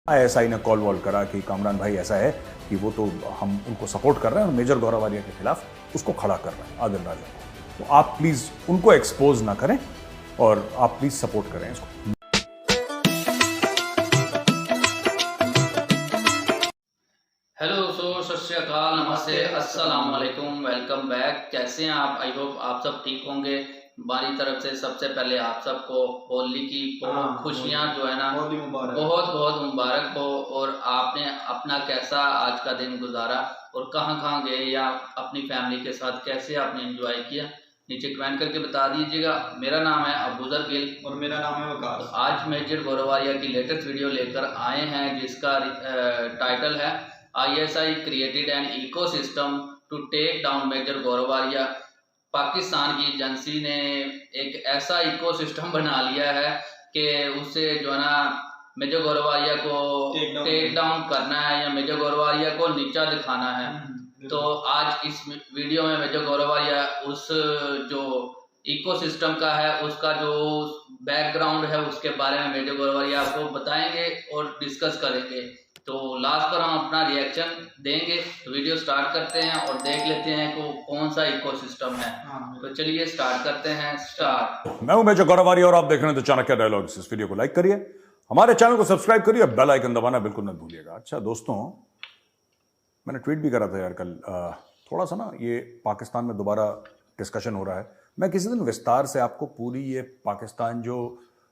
ISI ने call wall करा कि कामरान भाई ऐसा है कि वो तो हम उनको सपोर्ट कर रहे हैं और मेजर गौरव आर्या के खिलाफ उसको खड़ा कर रहे हैं आदिल राजा को। तो आप प्लीज उनको एक्सपोज ना करें और आप प्लीज सपोर्ट करें इसको। हेलो सत श्री अकाल, नमस्ते, अस्सलाम वालेकुम, वेलकम बैक। कैसे हैं आप? आई होप आप सब ठीक होंगे। हमारी तरफ से सबसे पहले आप सबको होली की बहुत खुशियां जो है ना बहुत बहुत मुबारक हो। और आपने अपना कैसा आज का दिन गुजारा और कहाँ कहाँ गए या अपनी फैमिली के साथ कैसे आपने एंजॉय किया, नीचे कमेंट करके बता दीजिएगा। मेरा नाम है अबूजर गिल और मेरा नाम है वकास। तो आज मेजर गौरव आर्या की लेटेस्ट वीडियो लेकर आए हैं जिसका टाइटल है ISI created an ecosystem to take down major Gaurav Arya. Pakistan की एजेंसी ने एक ऐसा इकोसिस्टम बना लिया है कि उससे जो है ना मेजर गौरव आर्या को टेक डाउन करना है या मेजर गौरव आर्या को नीचा दिखाना है। तो आज इस वीडियो में मेजर गौरव आर्या उस जो इकोसिस्टम का है उसका जो बैकग्राउंड है उसके बारे में मेजर गौरव आर्या आपको बताएंगे और डिस्कस करेंगे। तो लास्ट पर हम अपना रिएक्शन देंगे। तो वीडियो स्टार्ट करते हैं और देख लेते हैं कि कौन सा इकोसिस्टम है। तो चलिए स्टार्ट करते हैं। स्टार्ट। मैं हूं मेजर गौरव आर्या और आप देख रहे हैं तो चाणक्य डायलॉग्स। इस वीडियो को लाइक करिए, हमारे चैनल को सब्सक्राइब करिए, बेल आइकन दबाना बिल्कुल मत भूलिएगा। अच्छा दोस्तों, मैंने ट्वीट भी करा था यार कल, थोड़ा सा ना ये पाकिस्तान में दोबारा डिस्कशन हो रहा है। मैं किसी दिन विस्तार से आपको पूरी ये पाकिस्तान जो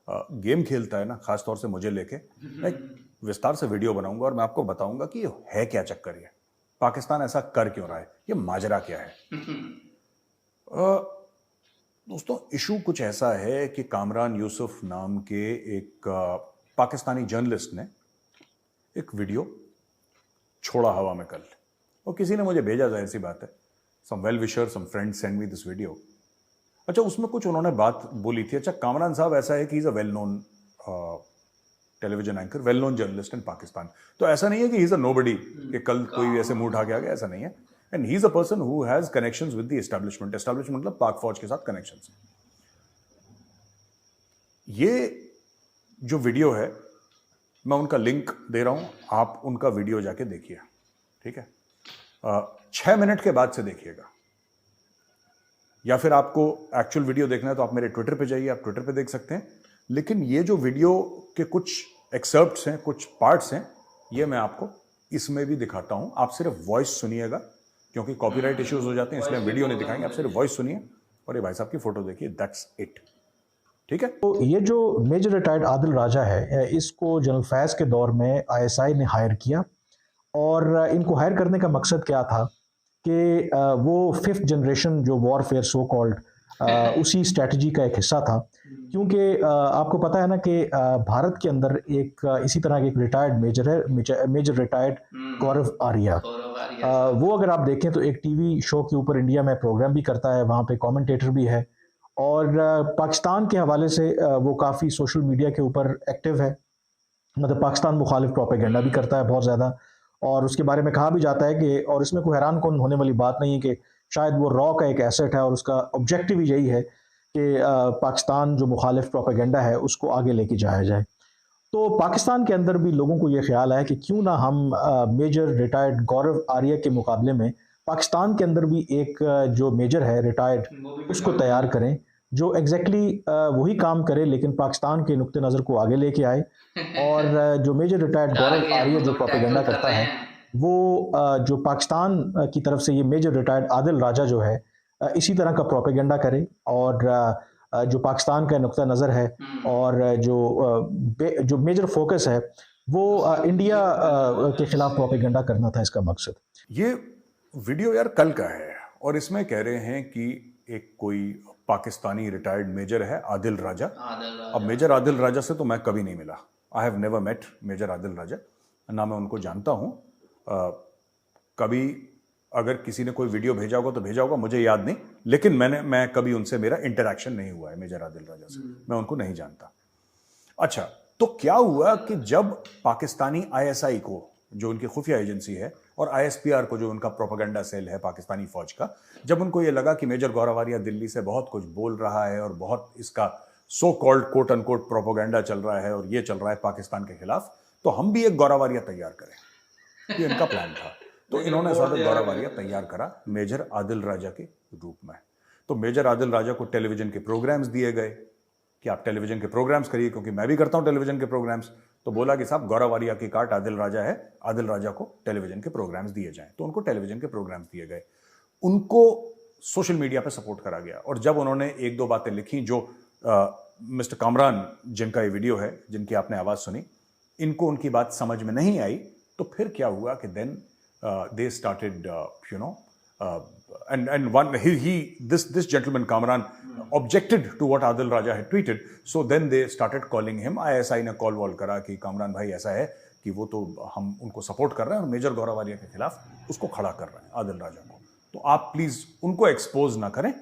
गेम खेलता है ना, खासतौर से मुझे लेके, मैं विस्तार से वीडियो बनाऊंगा और मैं आपको बताऊंगा कि ये है क्या चक्कर, ये पाकिस्तान ऐसा कर क्यों रहा है, ये माजरा क्या है। दोस्तों, इशू कुछ ऐसा है कि कामरान यूसुफ नाम के एक पाकिस्तानी जर्नलिस्ट ने एक वीडियो छोड़ा हवा में कल, और किसी ने मुझे भेजा, जाहिर सी बात है, some well wisher, some friends send me this video. अच्छा, उसमें कुछ उन्होंने बात बोली थी। अच्छा, कामरान साहब ऐसा है कि is a well known television anchor, well known journalist इन पाकिस्तान। तो ऐसा नहीं है कि ही इज अ नोबडी, कि कल कोई ऐसे मुंह उठा के आ गया, ऐसा नहीं है। And he is a person who has connections with the establishment. Establishment मतलब पाक फौज के साथ कनेक्शंस। ये जो वीडियो है, मैं उनका लिंक दे रहा हूं, आप उनका वीडियो जाके देखिए, ठीक है। 6 मिनट के बाद से देखिएगा, या फिर आपको एक्चुअल वीडियो देखना है तो आप मेरे ट्विटर पे जाइए, आप ट्विटर पे देख सकते हैं। लेकिन ये जो वीडियो के कुछ एक्सर्प्ट्स हैं, कुछ पार्ट्स हैं, ये मैं आपको इसमें भी दिखाता हूं। आप सिर्फ वॉइस सुनिएगा, क्योंकि कॉपीराइट इश्यूज हो जाते हैं, इसलिए वीडियो नहीं दिखाएंगे। आप सिर्फ वॉइस सुनिए और ये भाई साहब की फोटो देखिए, दैट्स इट, ठीक है। तो ये जो मेजर रिटायर्ड आदिल राजा है, इसको जनरल फैज़ के दौर में ISI ने हायर किया। और इनको हायर करने का मकसद क्या था कि वो 5th जनरेशन जो वॉरफेयर सो कॉल्ड उसी स्ट्रेटजी का एक हिस्सा था। क्योंकि आपको पता है ना कि भारत के अंदर एक इसी तरह के एक रिटायर्ड मेजर है, मेजर रिटायर्ड गौरव आर्या। वो अगर आप देखें तो एक टीवी शो के ऊपर इंडिया में प्रोग्राम भी करता है, वहाँ पे कमेंटेटर भी है, और पाकिस्तान के हवाले से वो काफ़ी सोशल मीडिया के ऊपर एक्टिव है। मतलब पाकिस्तान मुखालिफ प्रोपेगेंडा भी करता है बहुत ज़्यादा, और उसके बारे में कहा भी जाता है कि, और इसमें कोई हैरान कौन होने वाली बात नहीं है कि शायद वो रॉ का एक एसेट है और उसका ऑब्जेक्टिव ही यही है कि पाकिस्तान जो मुखालिफ प्रोपेगेंडा है उसको आगे लेके जाया जाए। तो पाकिस्तान के अंदर भी लोगों को ये ख्याल है कि क्यों ना हम मेजर रिटायर्ड गौरव आर्या के मुकाबले में पाकिस्तान के अंदर भी एक जो मेजर है रिटायर्ड उसको तैयार करें, जो एग्जैक्टली वही काम करे लेकिन पाकिस्तान के नुक्ते नज़र को आगे लेके आए। और जो मेजर रिटायर्ड गौरव आर्या जो प्रोपेगेंडा करता है, वो जो पाकिस्तान की तरफ से ये मेजर रिटायर्ड आदिल राजा जो है इसी तरह का प्रोपेगेंडा करे, और जो पाकिस्तान का नुक्ता नज़र है और जो मेजर फोकस है वो इंडिया के खिलाफ प्रोपेगेंडा करना था इसका मकसद। ये वीडियो यार कल का है, और इसमें कह रहे हैं कि एक कोई पाकिस्तानी रिटायर्ड मेजर है आदिल राजा। अब मेजर आदिल राजा से तो मैं कभी नहीं मिला, I have never met major Adil Raja, ना मैं उनको जानता हूं। कभी अगर किसी ने कोई वीडियो भेजा होगा तो भेजा होगा, मुझे याद नहीं, लेकिन मैं कभी उनसे, मेरा इंटरेक्शन नहीं हुआ है मेजर आदिल राजा से, मैं उनको नहीं जानता। अच्छा, तो क्या हुआ कि जब पाकिस्तानी ISI को, जो उनकी खुफिया एजेंसी है, और ISPR को, जो उनका प्रोपेगेंडा सेल है पाकिस्तानी फौज का, जब उनको ये लगा कि मेजर गौरव आर्या दिल्ली से बहुत कुछ बोल रहा है और बहुत इसका so called quote unquote propaganda चल रहा है और ये चल रहा है पाकिस्तान के खिलाफ, तो हम भी एक गौरवारिया तैयार करें, ये इनका प्लान था। तो इन्होंने साथ गौरवारिया तैयार करा मेजर आदिल राजा के रूप में। तो मेजर आदिल राजा को टेलीविजन के प्रोग्राम्स दिए गए कि आप टेलीविजन के प्रोग्राम्स करिए, क्योंकि मैं भी करता हूं टेलीविजन के प्रोग्राम्स। तो बोला कि साहब गौरवारिया की काट आदिल राजा है, आदिल राजा को टेलीविजन के प्रोग्राम्स दिए जाएं। तो उनको टेलीविजन के प्रोग्राम्स दिए गए, उनको सोशल मीडिया पे सपोर्ट करा गया। और जब उन्होंने एक दो बातें लिखी, जो मिस्टर कामरान जिनका ये वीडियो है, जिनकी आपने आवाज सुनी, इनको उनकी बात समझ में नहीं आई, तो फिर क्या हुआ कि then they started you know and one this gentleman Kamran objected to what Adil Raja had tweeted, so then they started calling him. ISI ने कॉल वॉल करा कि कामरान भाई ऐसा है कि वो तो हम उनको सपोर्ट कर रहे हैं और मेजर गौरवारिया के खिलाफ उसको खड़ा कर रहे हैं, आदिल राजा को। तो आप प्लीज उनको एक्सपोज ना करें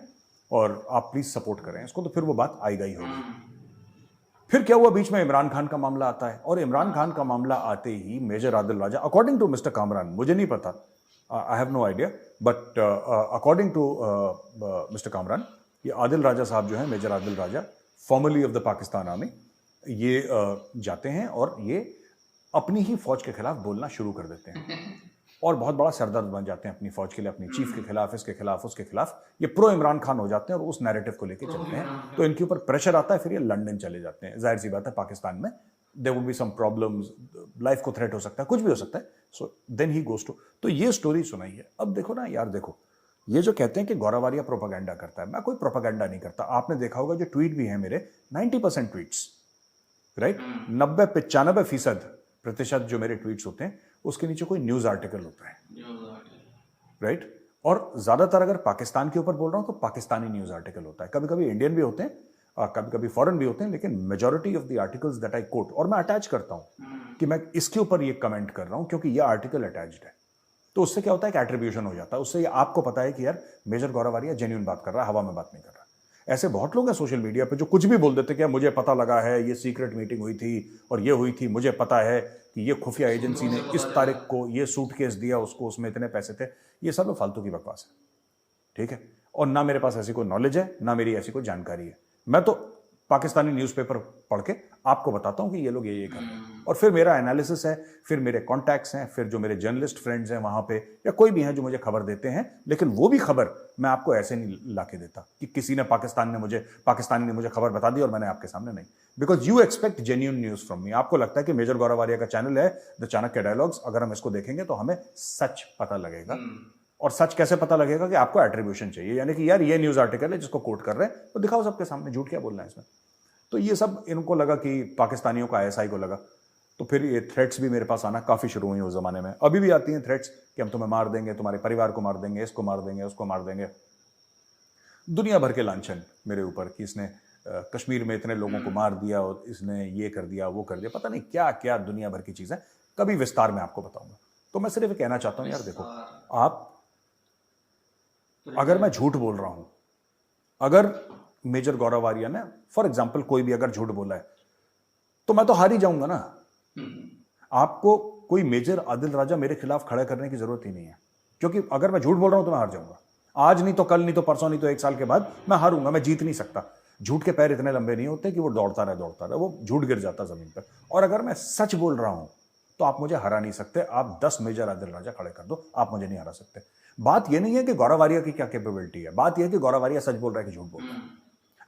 और आप प्लीज सपोर्ट करें इसको। तो फिर वो बात आई गई होगी। फिर क्या हुआ, बीच में इमरान खान का मामला आता है, और इमरान खान का मामला आते ही major Adil Raja, according to mister Kamran, मुझे नहीं पता, I have no idea, but according to Mr. Kamran, ये आदिल राजा साहब जो हैं, major Adil Raja, formerly of the Pakistan army, ये जाते हैं और ये अपनी ही फौज के खिलाफ बोलना शुरू कर देते हैं और बहुत बड़ा सरदर्द बन जाते हैं अपनी फौज के लिए, अपनी चीफ के खिलाफ, इसके खिलाफ, उसके खिलाफ। ये प्रो इमरान खान हो जाते हैं और उस नैरेटिव को लेके चलते हैं। तो इनके ऊपर प्रेशर आता है, फिर ये लंदन चले जाते हैं। जाहिर सी बात है, पाकिस्तान में there would be some problems, life को थ्रेट हो सकता है, कुछ भी हो सकता है। So then he goes to, तो ये स्टोरी सुनाई है। अब देखो ना यार, देखो ये जो कहते हैं कि गौरवारिया प्रोपेगेंडा करता है, मैं कोई प्रोपेगेंडा नहीं करता। आपने देखा होगा जो ट्वीट भी है मेरे, 90% ट्वीट्स, राइट, 90-95% जो मेरे ट्वीट्स होते हैं उसके नीचे कोई न्यूज आर्टिकल होता है, राइट। और ज्यादातर अगर पाकिस्तान के ऊपर बोल रहा हूं तो पाकिस्तानी न्यूज आर्टिकल होता है, कभी कभी इंडियन भी होते हैं, कभी कभी फॉरेन भी होते हैं, लेकिन majority of the articles that I quote, और मैं अटैच करता हूं कि मैं इसके ऊपर ये कमेंट कर रहा हूं क्योंकि ये आर्टिकल अटैच्ड है। तो उससे क्या होता है कि एट्रीब्यूशन हो जाता है, उससे आपको पता है कि यार मेजर गौरवारिया जेन्युइन बात कर रहा है, हवा में बात नहीं कर रहा। ऐसे बहुत लोग हैं सोशल मीडिया पे जो कुछ भी बोल देते हैं कि मुझे पता लगा है, ये सीक्रेट मीटिंग हुई थी और ये हुई थी, मुझे पता है कि ये खुफिया एजेंसी ने इस तारीख को ये सूटकेस दिया उसको, उसमें इतने पैसे थे। ये सब फालतू की बकवास है, ठीक है। और ना मेरे पास ऐसी कोई नॉलेज है, ना मेरी ऐसी कोई जानकारी है। मैं तो पाकिस्तानी न्यूज़पेपर पढ़ के आपको बताता हूं कि ये लोग ये कर रहे हैं, और फिर मेरा एनालिसिस है, फिर मेरे कॉन्टैक्ट्स हैं, फिर जो मेरे जर्नलिस्ट फ्रेंड्स हैं वहां पे, या कोई भी हैं जो मुझे खबर देते हैं। लेकिन वो भी खबर मैं आपको ऐसे नहीं लाके देता कि किसी ने पाकिस्तानी ने मुझे खबर बता दी और मैंने आपके सामने नहीं, because you expect genuine news from me. आपको लगता है कि मेजर गौरवारिया का चैनल है द चाणक्य डायलॉग्स, अगर हम इसको देखेंगे तो हमें सच पता लगेगा। और सच कैसे पता लगेगा कि आपको एट्रीब्यूशन चाहिए, यानी कि यार ये न्यूज आर्टिकल है जिसको कोट कर रहे हैं तो दिखाओ सबके सामने, झूठ क्या बोलना है इसमें। तो ये सब इनको लगा कि पाकिस्तानियों का ISI को लगा, तो फिर ये थ्रेट्स भी मेरे पास आना काफी शुरू हुई उस जमाने में। अभी भी आती हैं थ्रेट्स कि हम तुम्हें मार देंगे, तुम्हारे परिवार को मार देंगे, इसको मार देंगे, उसको मार देंगे। दुनिया भर के लांछन मेरे ऊपर कि इसने कश्मीर में इतने लोगों को मार दिया और इसने ये कर दिया, वो कर दिया, पता नहीं क्या क्या दुनिया भर की चीजें, कभी विस्तार में आपको बताऊंगा। तो मैं सिर्फ कहना चाहता हूं यार, देखो आप, अगर मैं झूठ बोल रहा हूं, अगर मेजर गौरवारिया ने फॉर एग्जाम्पल कोई भी अगर झूठ बोला है तो मैं तो हार ही जाऊंगा ना। आपको कोई मेजर आदिल राजा मेरे खिलाफ खड़ा करने की जरूरत ही नहीं है, क्योंकि अगर मैं झूठ बोल रहा हूं तो मैं हार जाऊंगा। आज नहीं तो कल, नहीं तो परसों, नहीं तो एक साल के बाद मैं हारूंगा, मैं जीत नहीं सकता। झूठ के पैर इतने लंबे नहीं होते कि वो दौड़ता रहे, वो झूठ गिर जाता जमीन पर। और अगर मैं सच बोल रहा हूं तो आप मुझे हरा नहीं सकते। आप 10 मेजर आदिल राजा खड़े कर दो, आप मुझे नहीं हरा सकते। बात यह नहीं है कि गौरवारिया की क्या कैपेबिलिटी है, बात यह है कि गौरवारिया सच बोल रहा है कि झूठ बोल रहा है।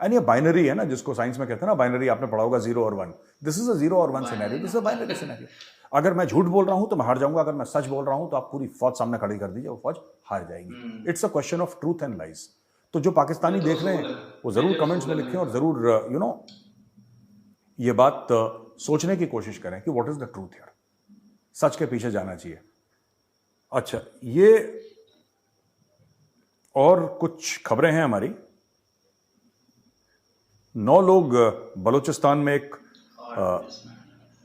एंड ये बाइनरी है ना, जिसको साइंस में कहते हैं ना बाइनरी, आपने पढ़ा होगा 0 और 1। दिस इज अ 0 और 1 scenario, this is a binary scenario. अगर मैं झूठ बोल रहा हूं तो मैं हार जाऊंगा, अगर मैं सच बोल रहा हूं तो आप पूरी फौज सामने खड़ी कर दीजिए, वो फौज हार जाएगी। It's a question of truth and lies. तो जो पाकिस्तानी देख रहे हैं वो जरूर कमेंट्स में लिखें और जरूर ये बात सोचने की कोशिश करें कि what is the truth here, सच के पीछे जाना चाहिए। अच्छा, ये और कुछ खबरें हैं हमारी। 9 लोग बलूचिस्तान में एक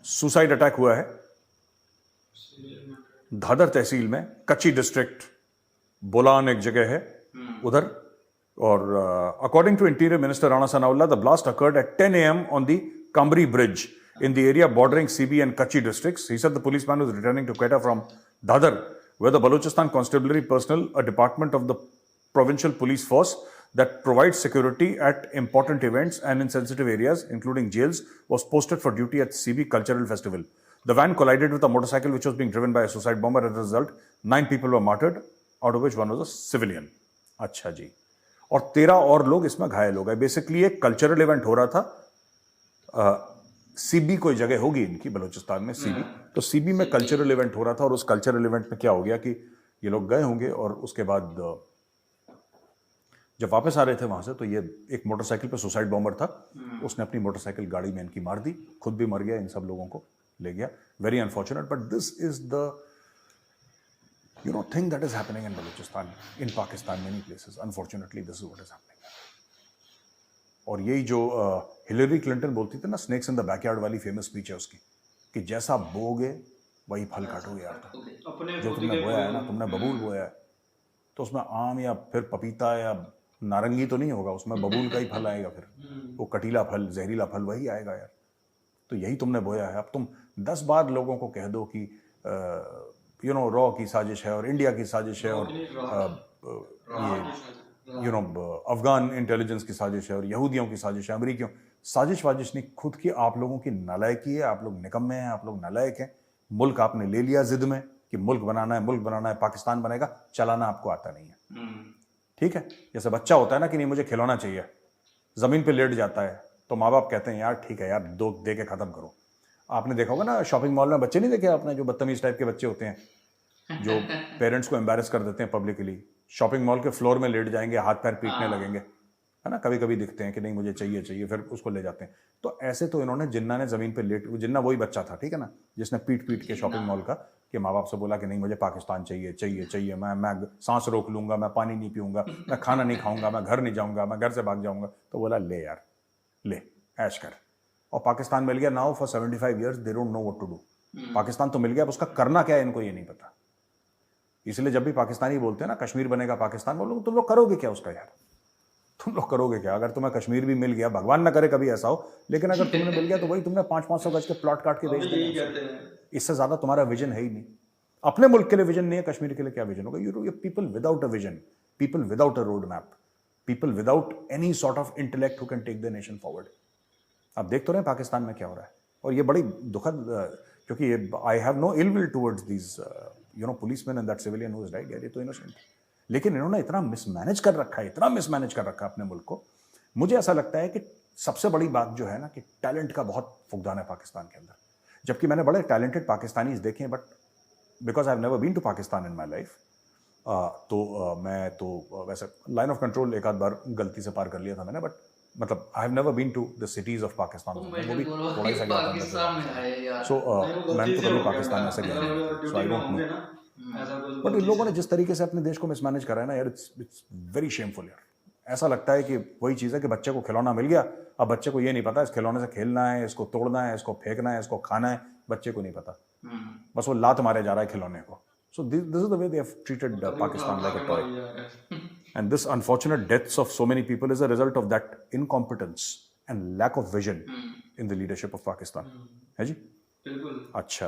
सुसाइड अटैक हुआ है, धादर तहसील में, कच्ची डिस्ट्रिक्ट, बोलान एक जगह है उधर। और according to interior minister Rana Sanaullah, the blast occurred at 10 AM on the Kambri Bridge in the area bordering CB and Kachchi districts. He said the policeman was returning to Quetta from Dadar, where the Balochistan Constabulary personnel, a department of the provincial police force that provides security at important events and in sensitive areas, including jails, was posted for duty at CB Cultural Festival. The van collided with a motorcycle which was being driven by a suicide bomber. As a result, 9 people were martyred, out of which one was a civilian. अच्छा जी. और 13 और लोग इसमें घायल हो गए. Basically एक cultural event हो रहा था. सीबी कोई जगह होगी इनकी बलूचिस्तान में, सीबी. तो सीबी में कल्चरल इवेंट हो रहा था और उस कल्चरल इवेंट में क्या हो गया कि ये लोग गए होंगे और उसके बाद जब वापस आ रहे थे वहां से तो ये एक मोटरसाइकिल पे सुसाइड बॉम्बर था. उसने अपनी मोटरसाइकिल गाड़ी में इनकी मार दी, खुद भी मर गया, इन सब लोगों को ले गया. Very unfortunate, but this is the thing that is happening in Balochistan, in Pakistan, many places. Unfortunately this is what is happening. और यही जो हिलरी क्लिंटन बोलती थी ना, स्नेक्स इन द बैकयार्ड वाली फेमस स्पीच है उसकी, कि जैसा बोगे वही फल काटोगे यार. जो तुमने बोया है ना, तुमने बबूल बोया है, तो उसमें आम या फिर पपीता या नारंगी तो नहीं होगा, उसमें बबूल का ही फल आएगा. फिर वो कटीला फल, जहरीला फल वही आएगा यार. तो यही तुमने बोया है. अब तुम 10 बार लोगों को कह दो कि रॉ की साजिश है और इंडिया की साजिश है और ये अफगान इंटेलिजेंस की साजिश है और यहूदियों की साजिश है, अमेरिकियों. साजिश वाजिश नहीं, खुद की आप लोगों की नालायकी है. आप लोग निकम्मे हैं, आप लोग नालायक हैं. मुल्क आपने ले लिया जिद में कि मुल्क बनाना है, पाकिस्तान बनेगा. चलाना आपको आता नहीं है. ठीक है, जैसे बच्चा होता है ना कि नहीं मुझे खिलौना चाहिए, जमीन पे लेट जाता है तो माँ बाप कहते हैं यार ठीक है यार, दो दे के खत्म करो. आपने देखा होगा ना शॉपिंग मॉल में, बच्चे नहीं देखे आपने, जो बदतमीज टाइप के बच्चे होते हैं जो पेरेंट्स को एम्बैरेस कर देते हैं पब्लिकली. शॉपिंग मॉल के फ्लोर में लेट जाएंगे, हाथ पैर पीटने लगेंगे, है ना. कभी कभी दिखते हैं कि नहीं मुझे चाहिए, फिर उसको ले जाते हैं. तो ऐसे तो इन्होंने, जिन्ना ने जमीन पे लेट, जिन्ना वही बच्चा था, ठीक है ना, जिसने पीट के शॉपिंग मॉल का कि माँ बाप से बोला कि नहीं मुझे पाकिस्तान चाहिए, मैं सांस रोक लूंगा, मैं पानी नहीं पीऊंगा, मैं खाना नहीं खाऊंगा, मैं घर नहीं जाऊंगा, मैं घर से भाग जाऊंगा. तो बोला ले यार, ले ऐश कर. और पाकिस्तान मिल गया. Now for 75 years they don't know what to do. Pakistan तो मिल गया, अब उसका करना क्या है इनको ये नहीं पता. इसलिए जब भी पाकिस्तानी बोलते हैं ना कश्मीर बनेगा पाकिस्तान, बोलो तुम लोग करोगे क्या उसका यार, तुम लोग करोगे क्या. अगर तुम्हें कश्मीर भी मिल गया, भगवान ना करे कभी ऐसा हो, लेकिन अगर तुम्हें मिल गया तो वही तुमने 500-500 गज के प्लॉट काट के बेच दिया. इससे ज्यादा तुम्हारा विजन है ही नहीं. अपने मुल्क के लिए विजन नहीं है, कश्मीर के लिए क्या विजन होगा. You people without a vision, people without a road map, people without any sort of intellect who can take the nation forward. आप देख तो रहे हैं पाकिस्तान में क्या हो रहा है. और ये बड़ी दुखद, क्योंकि I have no ill will towards these policeman and that civilian who is died. ये तो इनोसेंट. लेकिन इन्होंने इतना मिसमैनेज कर रखा है, अपने मुल्क को. मुझे ऐसा लगता है कि सबसे बड़ी बात जो है ना कि टैलेंट का बहुत फुकदान है पाकिस्तान के अंदर. जबकि मैंने बड़े टैलेंटेड पाकिस्तानीज देखे हैं, but because I have never been to Pakistan in my life, मैं तो वैसे लाइन ऑफ कंट्रोल एक आध बार गलती से पार कर लिया था मैंने, बट मतलब I have never been to the cities of Pakistan. वो भी थोड़ा ही सा गया था. सो मैंने तो कभी पाकिस्तान में से गया नहीं, so I don't know. But इन लोगों ने जिस तरीके से अपने देश को मिसमैनेज करा है ना यार, इट्स वेरी शेमफुल यार. ऐसा लगता है कि वही चीज़ है कि बच्चे को खिलौना मिल गया, अब बच्चे को ये नहीं पता इस खिलौने से खेलना है, इसको तोड़ना है, इसको फेंकना है, इसको खाना है. बच्चे को नहीं पता, बस वो लात मारे जा रहा है खिलौने को. So this is the way they have treated Pakistan like a toy. And this unfortunate deaths of so many people is a result of that incompetence and lack of vision in the leadership of Pakistan. है जी? बिल्कुल. अच्छा.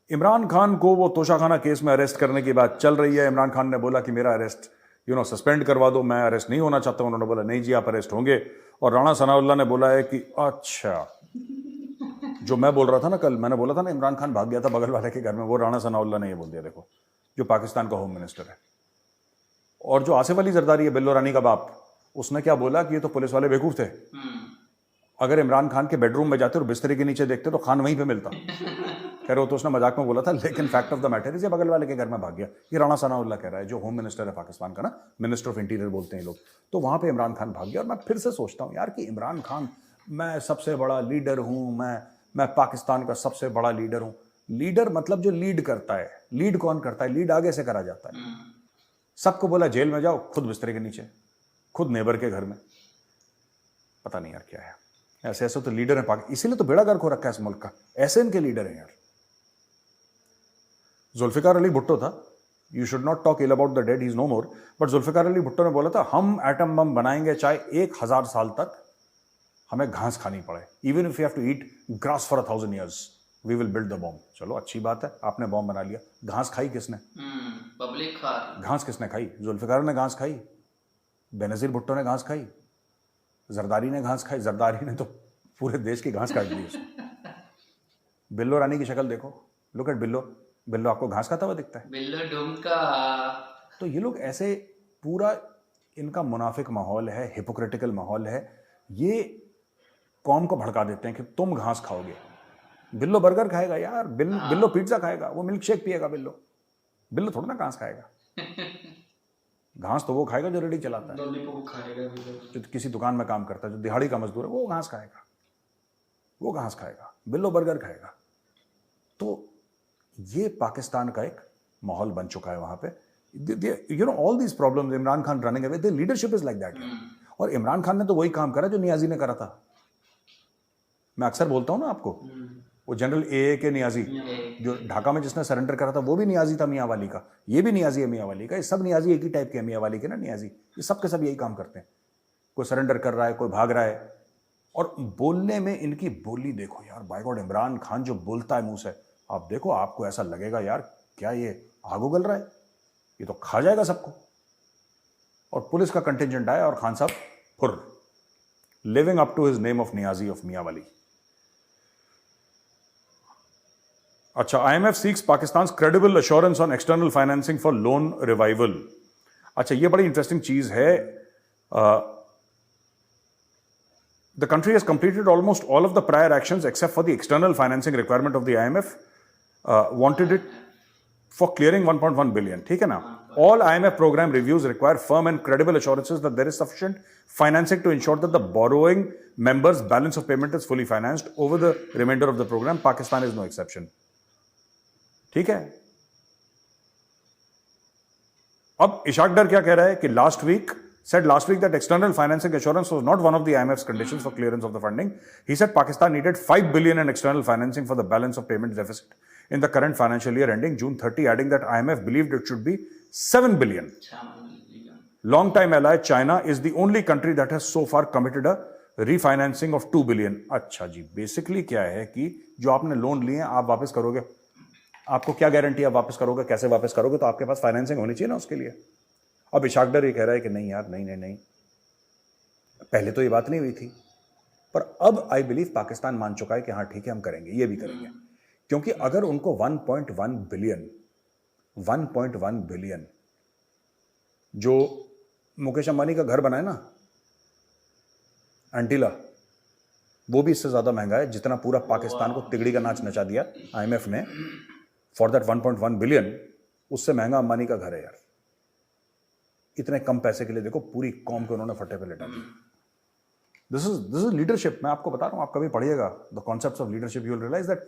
इमरान खान को वो Toshakhana case में arrest करने की बात चल रही है. इमरान खान ने बोला कि मेरा अरेस्ट सस्पेंड करवा दो, मैं अरेस्ट नहीं होना चाहता हूं. उन्होंने बोला नहीं जी आप अरेस्ट होंगे. और राणा सनाउल्लाह ने बोला है कि अच्छा, जो मैं बोल रहा था ना कल, मैंने बोला था ना इमरान खान भाग गया था बगल वाले के घर में, वो राणा सनाउल्लाह ने ये बोल दिया. देखो, जो पाकिस्तान का होम मिनिस्टर है. और जो आसिफ अली जरदारी है, बिल्लो रानी का बाप, उसने क्या बोला कि ये तो पुलिस वाले बेवकूफ थे. अगर इमरान खान के बेडरूम में जाते और बिस्तरे के नीचे देखते तो खान वहीं पे मिलता. कह रहे हो तो उसने मजाक में बोला था, लेकिन fact of the matter is ये बगल वाले के घर में भाग गया. ये राणा सनाउल्लाह कह रहा है, जो होम मिनिस्टर है पाकिस्तान का ना, मिनिस्टर ऑफ इंटीरियर बोलते हैं लोग. तो वहां पे इमरान खान भाग गया. और मैं फिर से सोचता हूँ यार कि इमरान खान, मैं सबसे बड़ा लीडर हूँ, मैं पाकिस्तान का सबसे बड़ा लीडर हूँ. लीडर मतलब जो लीड करता है. लीड कौन करता है? लीड आगे से करा जाता है. सबको बोला जेल में जाओ, खुद बिस्तरे के नीचे, खुद नेबर के घर में. पता नहीं यार क्या है. ऐसे ऐसे तो लीडर है, इसीलिए तो बेड़ा गर्क हो रखा है इस मुल्क का. ऐसे इनके लीडर हैं यार. जुल्फिकार अली भुट्टो था. You should not talk ill about the dead, he is no more. But Zulfikar Ali Bhutto ने बोला था हम एटम बम बनाएंगे चाहे 1000 साल तक हमें घास खानी पड़े. Even if you have to eat grass for 1000 years, we will build the bomb. चलो अच्छी बात है, आपने बॉम्ब बना लिया. घास खाई किसने? पब्लिक खा. घास किसने खाई? जुल्फिकार ने घास खाई, बेनजीर भुट्टो ने घास खाई, जरदारी ने घास खाई. जरदारी ने तो पूरे देश की घास काट दी उसने। बिल्लो रानी की शक्ल देखो, लुक एट बिल्लो। बिल्लो आपको घास खाता हुआ दिखता है? बिल्लो डूम का। तो ये लोग ऐसे पूरा, इनका मुनाफिक माहौल है, हिपोक्रिटिकल माहौल है। ये कौम को भड़का देते हैं कि तुम घास खाओगे। बिल्लो बर्गर खाएगा यार, बिल्लो पिज्जा खाएगा, वो मिल्क शेक पिएगा। बिल्लो बिल्लो थोड़ा ना घास खाएगा। घास तो वो खाएगा जो रेडी चलाता है, लॉलीपॉप खाएगा बिल्लो। जो किसी दुकान में काम करता है, जो दिहाड़ी का मजदूर है, वो घास खाएगा, वो घास खाएगा। बिल्लो बर्गर खाएगा। तो ये पाकिस्तान का एक माहौल बन चुका है वहां पे। You know all these problems, Imran Khan running away, the leadership is like that. और इमरान खान ने तो वही काम करा जो नियाजी ने करा था। मैं अक्सर बोलता हूं ना आपको, वो जनरल ए के नियाजी जो ढाका में जिसने सरेंडर करा था, वो भी नियाजी था मियाँ वाली का। ये भी नियाजी है मियाँ वाली का। ये सब नियाजी एक ही टाइप के मियाँ वाली के ना नियाजी। ये सब के सब यही काम करते हैं। कोई सरेंडर कर रहा है, कोई भाग रहा है। और बोलने में इनकी बोली देखो यार, बाय गॉड, इमरान खान जो बोलता है मुंह से, आप देखो, आपको ऐसा लगेगा यार क्या ये आग उगल रहा है, ये तो खा जाएगा सबको। और पुलिस का कंटिजेंट आया और खान साहब फुर, living up to his name of Niazi of Mianwali. अच्छा, IMF seeks Pakistan credible assurance on external financing for loan revival. अच्छा, ये बड़ी इंटरेस्टिंग चीज है। The country has completed almost all of the prior actions except for the external financing requirement of the IMF. Wanted it for clearing 1.1 billion. ठीक है ना? All IMF program reviews require firm and credible assurances that there is sufficient financing to ensure that the borrowing members' balance of payment is fully financed over the remainder of the program. Pakistan is no exception. ठीक है? अब इशाक डर क्या कह रहा है कि said last week that external financing assurance was not one of the IMF's conditions for clearance of the funding. He said Pakistan needed 5 billion in external financing for the balance of payment deficit in the current financial year ending June 30, adding that IMF believed it should be 7 billion. Long-time ally China is the only country that has so far committed a refinancing of 2 billion. अच्छा जी, basically क्या है कि जो आपने loan लिए हैं आप वापस करोगे, आपको क्या गारंटी आप वापस करोगे, कैसे वापस करोगे? तो आपके पास फाइनेंसिंग होनी चाहिए ना उसके लिए। अब इशाक डर ये कह रहा है कि नहीं यार, नहीं, पहले तो ये बात नहीं हुई थी, पर अब आई बिलीव पाकिस्तान मान चुका है कि हाँ ठीक है, हम करेंगे, ये भी करेंगे। क्योंकि अगर उनको 1.1 बिलियन जो मुकेश अंबानी का घर बना है ना, एंटीला, वो भी इससे ज्यादा महंगा है जितना पूरा पाकिस्तान को तिगड़ी का नाच नचा दिया IMF ने फॉर दैट 1.1 बिलियन, उससे महंगा अंबानी का घर है यार। इतने कम पैसे के लिए देखो पूरी कौम को उन्होंने फट्टे पे लेटा दिया। This is leadership. मैं आपको बता रहा हूं, आप कभी पढ़िएगा the concepts of leadership, you will realise that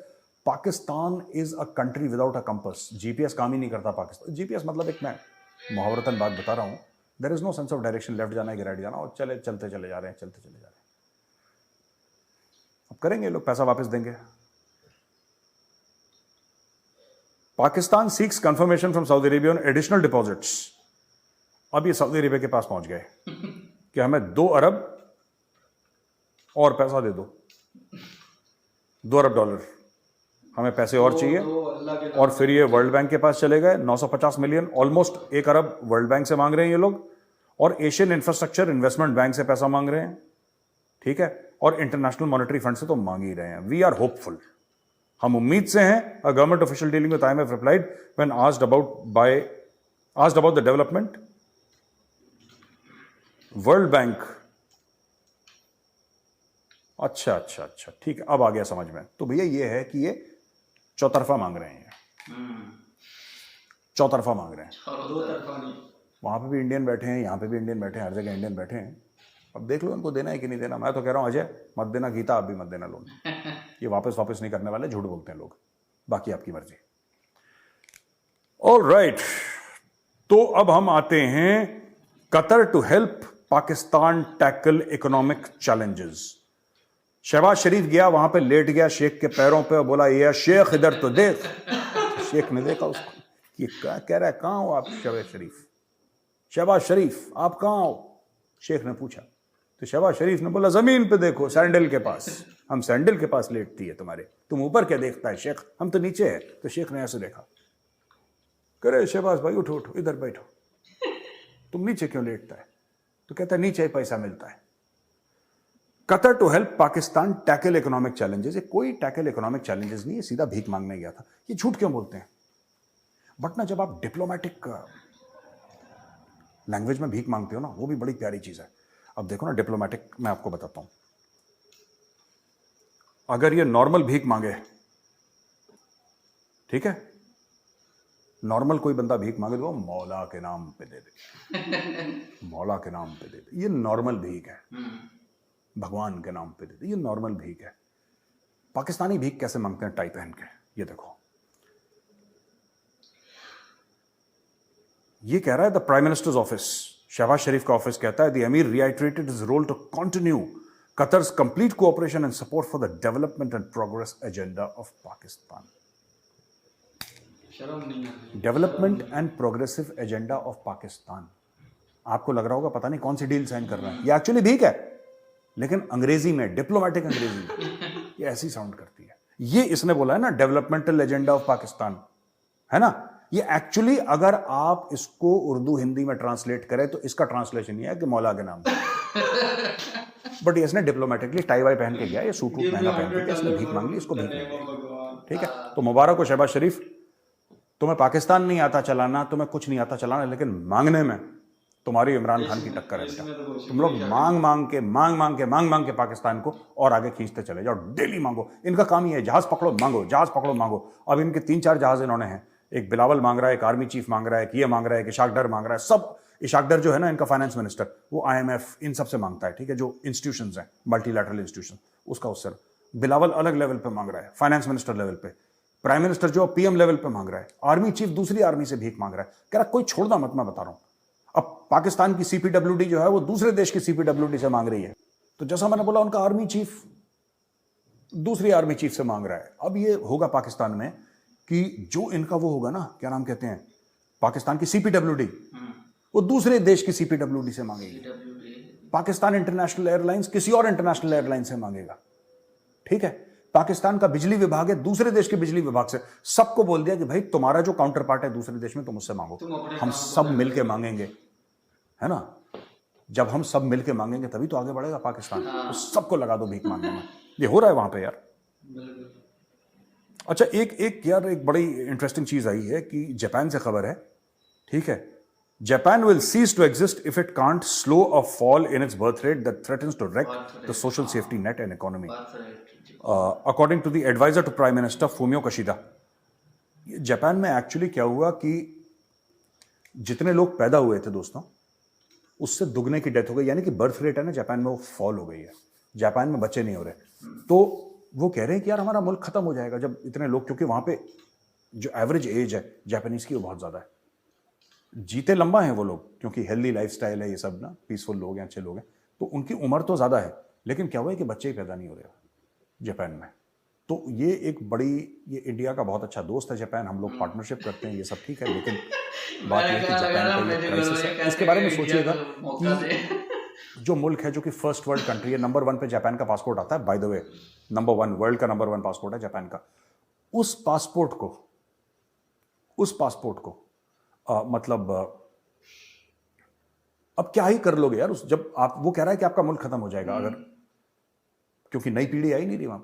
Pakistan is a country without a compass. GPS काम ही नहीं करता पाकिस्तान। जीपीएस मतलब एक, मैं मुहावरतन बात बता रहा हूं, there is no sense of direction, left जाना है कि राइट जाना, और चलते चले जा रहे हैं। अब करेंगे लोग, पैसा वापस देंगे। Pakistan seeks confirmation from Saudi Arabia on additional deposits. अब ये सऊदी अरेबिया के पास पहुंच गए कि हमें 2 अरब और पैसा दे दो, 2 अरब डॉलर हमें पैसे और चाहिए। और फिर ये वर्ल्ड बैंक के पास चले गए, 950 million, almost 1 Arab world bank से मांग रहे हैं ये लोग, और एशियन इंफ्रास्ट्रक्चर इन्वेस्टमेंट बैंक से पैसा मांग रहे हैं, ठीक है, और इंटरनेशनल मॉनेटरी फंड से तो मांग ही रहे हैं। वी आर होपफुल, हम उम्मीद से हैं। A government official dealing with IMF replied when asked about the development, world bank. अच्छा, ठीक है, अब आ गया समझ में। तो भैया ये है कि ये चौतरफा मांग रहे हैं, चौतरफा मांग रहे हैं, 2 तरफा नहीं। वहां पे भी इंडियन बैठे हैं, यहां पे भी इंडियन बैठे हैं, हर जगह इंडियन बैठे हैं। अब देख लो इनको देना है कि नहीं देना। मैं तो कह रहा हूं अजय मत देना, गीता आप भी मत देना लोन। ये वापस नहीं करने वाले, झूठ बोलते हैं लोग, बाकी आपकी मर्जी। ऑलराइट, तो अब हम आते हैं Qatar to help Pakistan tackle economic challenges. Shahbaz Sharif गया, वहां पे लेट गया शेख के पैरों पे और बोला, ये शेख इधर तो देख। शेख ने देखा उसको, ये क्या कह रहा है, कहां हो आप शहबाज शरीफ आप कहां हो? शेख ने पूछा, तो शहबाज शरीफ ने बोला, जमीन पे देखो, सैंडल के पास। हम सैंडल के पास लेटती है तुम्हारे, तुम ऊपर क्या देखता है शेख, हम तो नीचे है। तो शेख ने ऐसे देखा, करे शहबाज भाई उठो इधर बैठो, तुम नीचे क्यों लेटता है? तो कहता है नीचे ही पैसा मिलता है। Qatar to help Pakistan tackle economic challenges. ये कोई टैकल इकोनॉमिक चैलेंजेस नहीं है, सीधा भीख मांगने गया था। ये झूठ क्यों बोलते हैं? बट ना जब आप डिप्लोमेटिक लैंग्वेज में भीख मांगते हो ना, वो भी बड़ी प्यारी चीज है। अब देखो ना डिप्लोमेटिक, मैं आपको बताता हूं। अगर ये नॉर्मल भीख मांगे, ठीक है, नॉर्मल कोई बंदा भीख मांगे तो मौला के नाम पे दे दे मौला के नाम पे दे दे, ये नॉर्मल भीख है। भगवान के नाम पे दे दे, ये नॉर्मल भीख है। पाकिस्तानी भीख कैसे मांगते हैं? टाई पहन के। ये देखो, ये कह रहा है the prime minister's office, Shahbaz Sharif का ऑफिस कहता है the emir reiterated his role to continue Qatar's complete cooperation and support for the development and progress agenda of Pakistan. Development and progressive agenda of Pakistan. आपको लग रहा होगा पता नहीं कौन सी डील साइन कर रहा है। ये एक्चुअली भीख है, लेकिन अंग्रेजी में, डिप्लोमेटिक अंग्रेजी में ये ऐसी साउंड करती है। ये इसने बोला है ना डेवलपमेंटल एजेंडा ऑफ पाकिस्तान, है ना। ये एक्चुअली अगर आप इसको उर्दू हिंदी में ट्रांसलेट करें तो इसका ट्रांसलेशन ये है कि मौला के नाम। बट ये इसने डिप्लोमेटिकली टाई वाई पहन के गया, ये सूट वूट महंगा पहन के इसने भीख मांग ली, इसको भीख मांगी। ठीक है, तो मुबारक हो शहबाज शरीफ, तुम्हें पाकिस्तान नहीं आता चलाना, तुम्हें कुछ नहीं आता चलाना, लेकिन मांगने में तुम्हारी इमरान खान की टक्कर है बेटा। तुम लोग मांग के पाकिस्तान को और आगे खींचते चले जाओ, डेली मांगो। इनका काम ही है जहाज पकड़ो मांगो, जहाज पकड़ो मांगो। अब इनके 3-4 जहाज इन्होंने हैं, एक बिलावल मांग रहा है, एक आर्मी चीफ मांग रहा है, एक ये मांग रहा है, एक इशाक डर मांग रहा है। सब इशाक डर जो है ना इनका फाइनेंस मिनिस्टर, वो IMF इन सबसे मांगता है, ठीक है, जो इंस्टीट्यूशंस हैं मल्टीलैटरल इंस्टीट्यूशन, उसका उससे बिलावल अलग लेवल पे मांग रहा है, फाइनेंस मिनिस्टर लेवल पे। प्राइम मिनिस्टर जो PM लेवल पे मांग रहा है, आर्मी चीफ दूसरी आर्मी से भीख मांग रहा है। कह रहा कोई छोड़ना मत, मैं बता रहा हूं। अब पाकिस्तान की CPWD जो है वो दूसरे देश की CPWD से मांग रही है, तो जैसा मैंने बोला उनका आर्मी चीफ दूसरी आर्मी चीफ से मांग रहा है। अब ये होगा पाकिस्तान में कि जो इनका वो होगा ना, क्या नाम कहते हैं, पाकिस्तान की CPWD, वो दूसरे देश की CPWD से मांगेगी। पाकिस्तान इंटरनेशनल एयरलाइंस किसी और इंटरनेशनल एयरलाइन से मांगेगा। ठीक है, पाकिस्तान का बिजली विभाग है दूसरे देश के बिजली विभाग से। सबको बोल दिया कि भाई तुम्हारा जो काउंटर पार्ट है दूसरे देश में, तुम उससे मांगो, हम सब मिलके मांगेंगे, है ना। जब हम सब मिलके मांगेंगे तभी तो आगे बढ़ेगा पाकिस्तान। तो सबको लगा दो भीख मांगने में। ये हो रहा है वहां पे यार। अच्छा, एक बड़ी इंटरेस्टिंग चीज आई है कि जापान से खबर है, ठीक है, Japan will cease to exist if it can't slow a fall in its birth rate that threatens to wreck the social safety net and economy. According to the advisor to Prime Minister Fumio Kishida, Japan में actually क्या हुआ कि जितने लोग पैदा हुए थे दोस्तों, उससे दुगने की डेथ हो गई। यानी कि बर्थ रेट है ना जापान में, वो फॉल हो गई है। जापान में बच्चे नहीं हो रहे। तो वो कह रहे हैं कि यार हमारा मुल्क खत्म हो जाएगा जब इतने लोग, क्योंकि वहां पे जो एवरेज एज है जापानीज की वो बहुत ज्यादा है। जीते लंबा हैं वो लोग, क्योंकि हेल्दी लाइफस्टाइल है, ये सब ना, पीसफुल लोग हैं, अच्छे लोग हैं, तो उनकी उम्र तो ज़्यादा है, लेकिन क्या हुआ है कि बच्चे ही पैदा नहीं हो रहे जापान में। तो ये एक बड़ी, ये इंडिया का बहुत अच्छा दोस्त है जापान, हम लोग पार्टनरशिप करते हैं, ये सब ठीक है, लेकिन बात यह है कि जापान का ये क्राइसिस है। इसके बारे में सोचिएगा कि जो मुल्क है जो कि फर्स्ट वर्ल्ड कंट्री है, नंबर 1 पे जापान का पासपोर्ट आता है, by the way, number 1 world का नंबर 1 पासपोर्ट है जापान का। उस पासपोर्ट को मतलब अब क्या ही कर लोगे यार उस, जब आप, वो कह रहा है कि आपका मुल्क खत्म हो जाएगा अगर, क्योंकि नई पीढ़ी आई नहीं रही वहां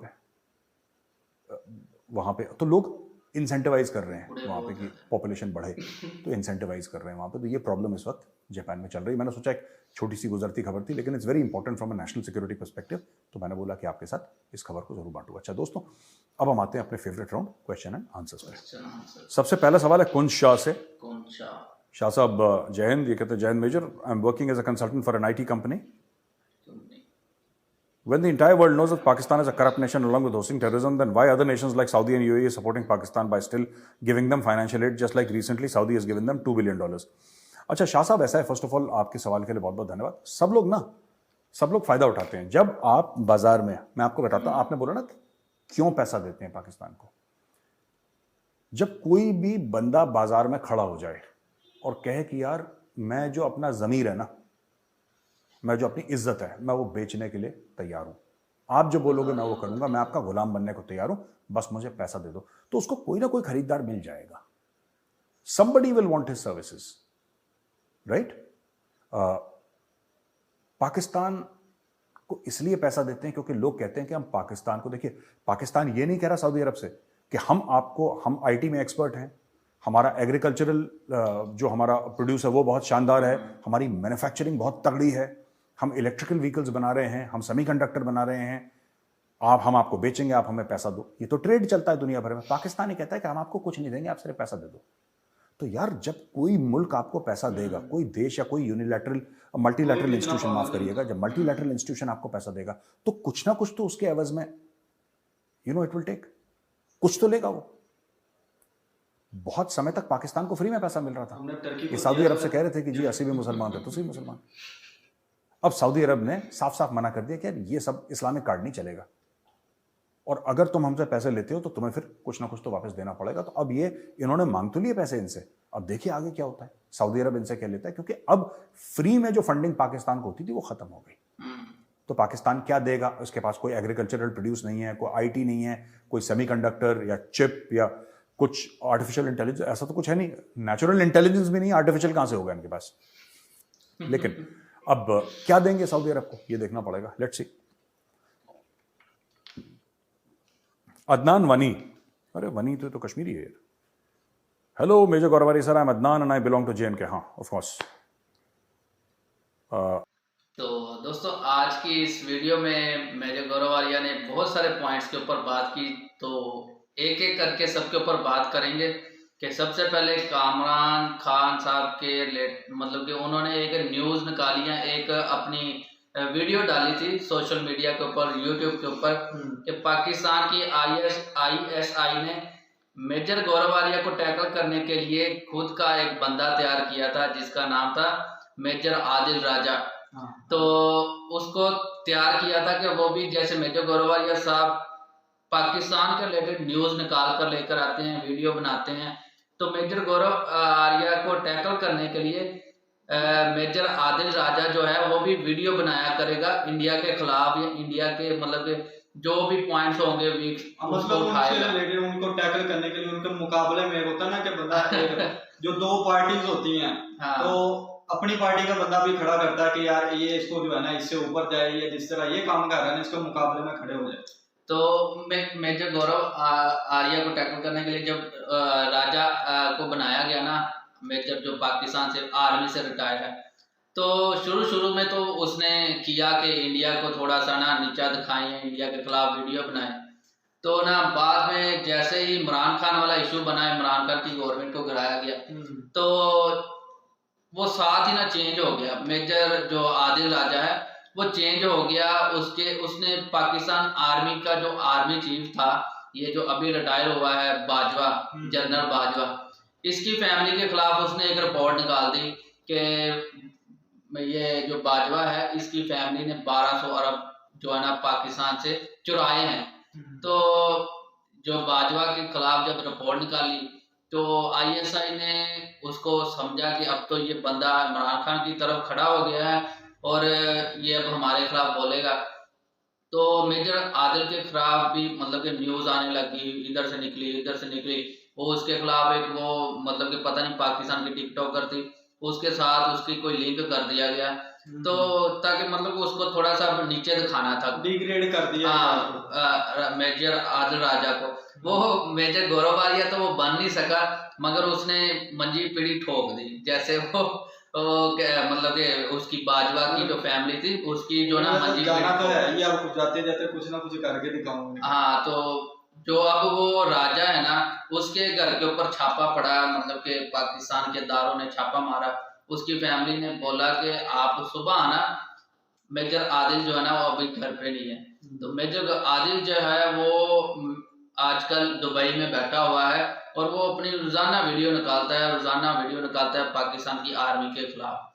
पे, तो लोग इंसेंटिवाइज कर रहे हैं वहां पे कि पॉपुलेशन बढ़े, तो इंसेंटिवाइज कर रहे हैं वहां पे। तो ये प्रॉब्लम इस वक्त जापान में चल रही है। मैंने सोचा एक छोटी सी गुजरती खबर थी, लेकिन it's very important from a national security perspective, तो मैंने बोला कि आपके साथ इस खबर को जरूर बांटूंगा। अच्छा दोस्तों, अब हम आते हैं अपने favourite round, question and answers पे। सबसे पहला सवाल है कुंज शाह से। शाह साहब जय हिंद। ये कहते हैं Jai Hind major, I am working as a consultant for an IT company. When the entire world knows that Pakistan is a corrupt nation along with hosting terrorism, then why other nations like Saudi and UAE are supporting Pakistan by still giving them financial aid, just like recently Saudi has given them $2 billion? अच्छा शाह साहब, ऐसा है, first of all आपके सवाल के लिए बहुत बहुत धन्यवाद। सब लोग फायदा उठाते हैं। जब आप बाजार में, मैं आपको बताता हूं, आपने बोला ना क्यों पैसा देते हैं पाकिस्तान को। जब कोई भी बंदा बाजार में खड़ा हो जाए और कहे कि यार मैं जो अपना ज़मीर है ना, मैं जो अपनी इज्जत है, मैं वो बेचने के लिए तैयार हूं, आप जो बोलोगे मैं वो करूंगा, मैं आपका गुलाम बनने को तैयार हूं, बस मुझे पैसा दे दो, तो उसको कोई ना कोई खरीदार मिल जाएगा। somebody will want his services, right? Pakistan को इसलिए पैसा देते हैं क्योंकि लोग कहते हैं कि हम पाकिस्तान को, देखिए पाकिस्तान ये नहीं कह रहा सऊदी अरब से कि हम आईटी में एक्सपर्ट हैं, हमारा एग्रीकल्चरल जो हमारा प्रोड्यूस है वो बहुत शानदार है, हमारी मैन्युफैक्चरिंग बहुत तगड़ी है, हम इलेक्ट्रिकल व्हीकल्स बना रहे हैं, हम सेमीकंडक्टर बना रहे हैं, हम आपको बेचेंगे, आप हमें पैसा दो। ये तो ट्रेड चलता है दुनिया भर में। पाकिस्तान ही कहता है कि हम आपको कुछ नहीं देंगे, आप सिर्फ पैसा दे दो। तो यार जब कोई मुल्क आपको पैसा देगा, कोई देश या कोई यूनिलैटरल मल्टीलैटरल इंस्टीट्यूशन, माफ करिएगा, जब मल्टीलैटरल इंस्टीट्यूशन आपको पैसा देगा तो कुछ ना कुछ तो उसके एवज में इट विल टेक, कुछ तो लेगा वो। बहुत समय तक पाकिस्तान को फ्री में पैसा मिल रहा था। ये सऊदी अरब से कह रहे थे कि जी असी भी मुसलमान थे, तो सही मुसलमान। अब सऊदी अरब ने साफ साफ मना कर दिया कि यार ये सब इस्लामिक कार्ड नहीं चलेगा, और अगर तुम हमसे पैसे लेते हो तो तुम्हें फिर कुछ ना कुछ तो वापस देना पड़ेगा। तो अब ये इन्होंने मांग तो लिए पैसे इनसे, अब देखिए आगे क्या होता है। सऊदी अरब इनसे क्या लेता है, क्योंकि अब फ्री में जो फंडिंग पाकिस्तान को होती थी वो खत्म हो गई। तो पाकिस्तान क्या देगा? उसके पास कोई एग्रीकल्चरल प्रोड्यूस नहीं है, कोई आईटी नहीं है, कोई सेमीकंडक्टर या चिप या कुछ आर्टिफिशियल इंटेलिजेंस, ऐसा तो कुछ है नहीं। नेचुरल इंटेलिजेंस भी नहीं, आर्टिफिशियल कहां से होगा इनके पास? लेकिन अब क्या देंगे सऊदी अरब को, ये देखना पड़ेगा। Let's see. अदनान वनी, अरे वनी तो कश्मीरी है। Hello major Gaurav Arya sir, I am Adnan and I belong to JNK। हाँ ऑफ कोर्स। तो दोस्तों आज की इस वीडियो में मेजर गौरवारिया ने बहुत सारे पॉइंट्स के ऊपर बात की, तो एक एक करके सबके ऊपर बात करेंगे। कि सबसे पहले कामरान खान साहब के मतलब कि उन्होंने एक न्यूज़ निकाली है, एक अपनी वीडियो डाली थी सोशल मीडिया के ऊपर, यूट्यूब के ऊपर, कि पाकिस्तान की ISI ने मेजर गौरवारिया को टैकल करने के लिए खुद का एक बंदा तैयार किया था जिसका नाम था मेजर आदिल राजा। तो उसको तैयार किया था कि वो भी जैसे मेजर गौरवारिया साहब पाकिस्तान के रिलेटेड न्यूज़ निकाल कर लेकर आते हैं, वीडियो बनाते हैं, तो मेजर गौरवारिया को टैकल करने के लिए मेजर आदिल राजा जो है वो भी वीडियो बनाया करेगा इंडिया के खिलाफ, या इंडिया के मतलब के जो भी पॉइंट्स होंगे वीक उसको उठाएगा, उनको टैकल करने के लिए। उनके मुकाबले में होता है ना कि बंदा जो दो पार्टीज होती हैं, हाँ। तो अपनी पार्टी का बंदा भी खड़ा करता है कि यार ये इसको जो है ना इससे ऊपर जाए, ये जिस तरह ये काम कर रहा है इसके मुकाबले में खड़े हो जाए। तो मेजर गौरव आर्या को टैकल करने के लिए जब राजा को बनाया गया ना, मेजर जो पाकिस्तान से आर्मी से रिटायर्ड है, तो शुरू में तो उसने किया कि इंडिया को थोड़ा सा ना नीचा दिखाएं, इंडिया के खिलाफ वीडियो बनाए। तो ना बाद में जैसे ही इमरान खान वाला इशू बना, इमरान खान की गवर्नमेंट को गिराया गया, तो वो साथ ही ना चेंज हो गया। मेजर जो आदिल राजा है वो चेंज हो गया, उसने पाकिस्तान आर्मी का जो आर्मी चीफ था, ये जो अभी रिटायर हुआ है बाजवा, जनरल बाजवा, इसकी फैमिली के खिलाफ उसने एक रिपोर्ट निकाल दी कि ये जो बाजवा है इसकी फैमिली ने 1200 अरब जो है ना पाकिस्तान से चुराए हैं। तो जो बाजवा के खिलाफ जब रिपोर्ट निकाली तो ISI ने उसको समझा कि अब तो ये बंदा इमरान खान की तरफ खड़ा हो गया है और ये अब हमारे खिलाफ बोलेगा। तो मेजर आदिल के खिलाफ भी मतलब कि न्यूज़ आने लगी, इधर से निकली, वो उसके खिलाफ एक वो मतलब कि पता नहीं पाकिस्तान की टिकटॉकर थी, उसके साथ उसकी कोई लिंक कर दिया गया, तो ताकि मतलब उसको थोड़ा सा नीचे दिखाना था, डिग्रेड कर दिया मेजर आदिल राजा को। वो मेजर गौरवारिया तो वो बन नहीं सका, मगर उसने मंजी पीढ़ी ठोक दी, जैसे वो मतलब कि उसकी बाजवा की जो फैमिली थी उसकी जो ना मंजी तो है, या जाते जाते कुछ ना कुछ करके दिखाऊंगा। हाँ, तो जो अब वो राजा है ना उसके घर के ऊपर छापा पड़ा, मतलब कि पाकिस्तान के दारों ने छापा मारा, उसकी फैमिली ने बोला कि आप सुबह आना, मेजर आदिल जो है ना वो अभी घर पे नहीं है। तो मेजर आदिल जो है वो आजकल दुबई में बैठा हुआ है और वो अपनी रोजाना वीडियो निकालता है पाकिस्तान की आर्मी के खिलाफ।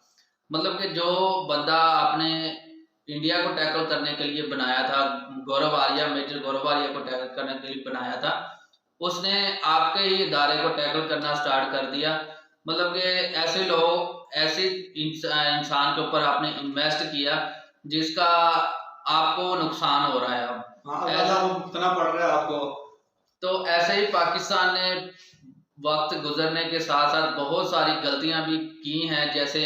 मतलब कि जो बंदा आपने इंडिया को टैकल करने के लिए बनाया था, मेजर गौरवारिया को टैकल करने के लिए बनाया था, उसने आपके ही इदारे को टैकल करना स्टार्ट कर दिया। मतलब कि ऐसे लोग, ऐसे इंसान के ऊपर आपने इन्वेस्ट किया जिसका आपको नुकसान हो रहा है अब, भुगतना पड़ रहा है आपको। तो ऐसे ही पाकिस्तान ने वक्त गुजरने के साथ साथ बहुत सारी गलतियां भी की हैं, जैसे